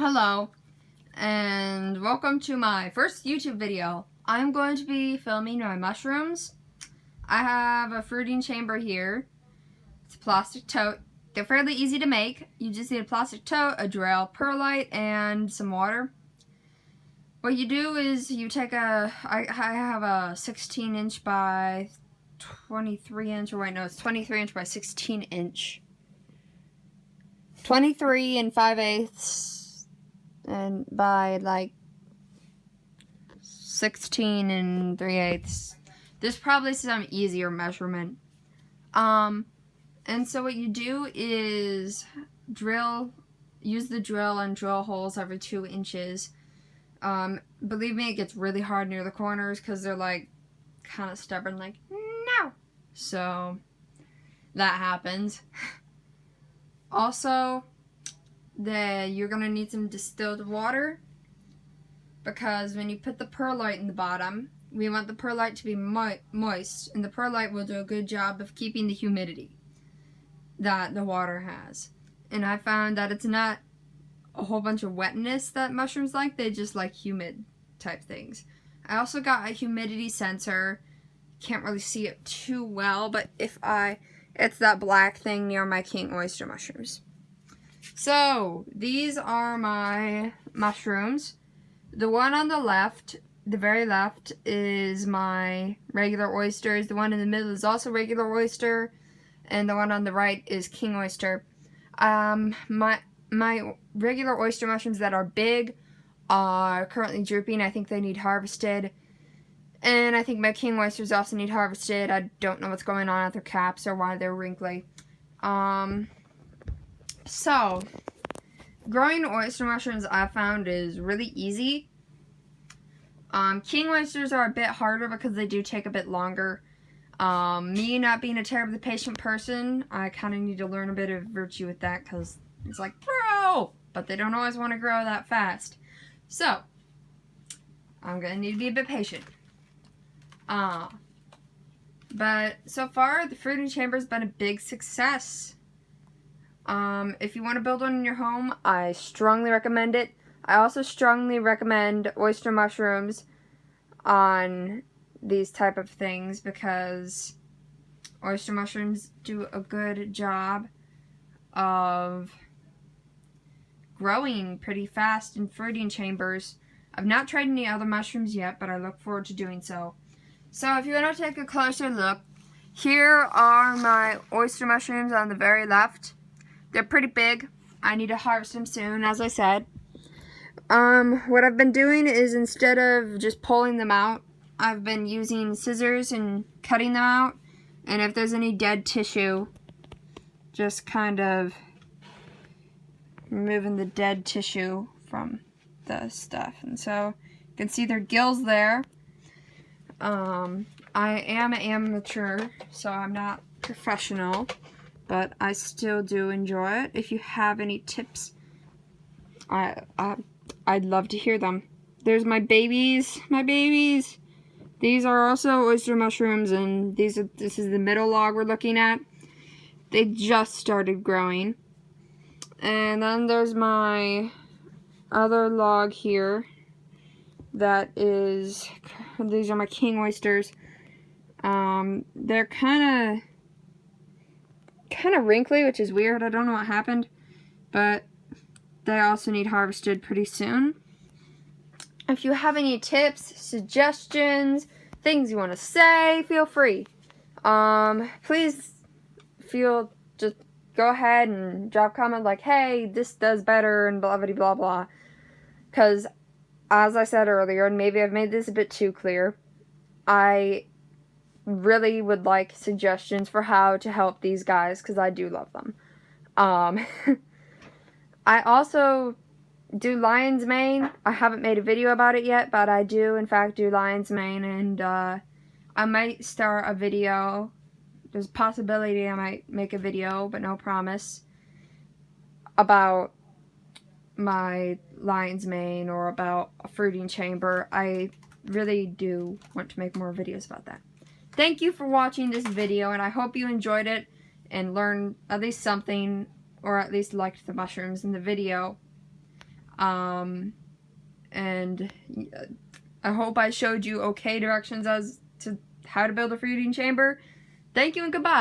Hello, and welcome to my first YouTube video. I'm going to be filming my mushrooms. I have a fruiting chamber here. It's a plastic tote. They're fairly easy to make. You just need a plastic tote, a drill, perlite, and some water. What you do is you take I have a 16 inch by 23 inch, or wait, no, it's 23 inch by 16 inch. 23 and 5/8 and by like 16 and 3/8. There's probably some easier measurement. And so what you do is use the drill and drill holes every 2 inches. Believe me, it gets really hard near the corners because they're like kind of stubborn, like, no. So that happens. Also, you're going to need some distilled water, because when you put the perlite in the bottom, we want the perlite to be moist, and the perlite will do a good job of keeping the humidity that the water has. And I found that it's not a whole bunch of wetness that mushrooms like, they just like humid type things. I also got a humidity sensor. Can't really see it too well, but it's that black thing near my king oyster mushrooms. So, these are my mushrooms. The one on the left, the very left, is my regular oysters. The one in the middle is also regular oyster. And the one on the right is king oyster. My regular oyster mushrooms that are big are currently drooping. I think they need harvested. And I think my king oysters also need harvested. I don't know what's going on at their caps or why they're wrinkly. So, growing oyster mushrooms I found is really easy. King oysters are a bit harder because they do take a bit longer. Me not being a terribly patient person, I kind of need to learn a bit of virtue with that, because it's like, grow! But they don't always want to grow that fast. So, I'm going to need to be a bit patient. But so far, the fruiting chamber has been a big success. If you want to build one in your home, I strongly recommend it. I also strongly recommend oyster mushrooms on these type of things, because oyster mushrooms do a good job of growing pretty fast in fruiting chambers. I've not tried any other mushrooms yet, but I look forward to doing so. So if you want to take a closer look, here are my oyster mushrooms on the very left. They're pretty big. I need to harvest them soon, as I said. What I've been doing is, instead of just pulling them out, I've been using scissors and cutting them out. And if there's any dead tissue, just kind of removing the dead tissue from the stuff. And so you can see their gills there. I am an amateur, so I'm not professional, but I still do enjoy it. If you have any tips, I'd love to hear them. There's my babies. My babies. These are also oyster mushrooms, and this is the middle log we're looking at. They just started growing. And then there's my other log here. These are my king oysters. They're kind of wrinkly, which is weird. I don't know what happened, but they also need harvested pretty soon. If you have any tips, suggestions, things you want to say, feel free. Please just go ahead and drop comments like, hey, this does better, and blah, blah, blah, blah. Because, as I said earlier, and maybe I've made this a bit too clear, I really would like suggestions for how to help these guys, because I do love them. I also do lion's mane. I haven't made a video about it yet, but I do in fact do lion's mane, and I might start a video. There's a possibility I might make a video, but no promise, about my lion's mane or about a fruiting chamber. I really do want to make more videos about that. Thank you for watching this video, and I hope you enjoyed it and learned at least something, or at least liked the mushrooms in the video. And I hope I showed you okay directions as to how to build a fruiting chamber. Thank you and goodbye.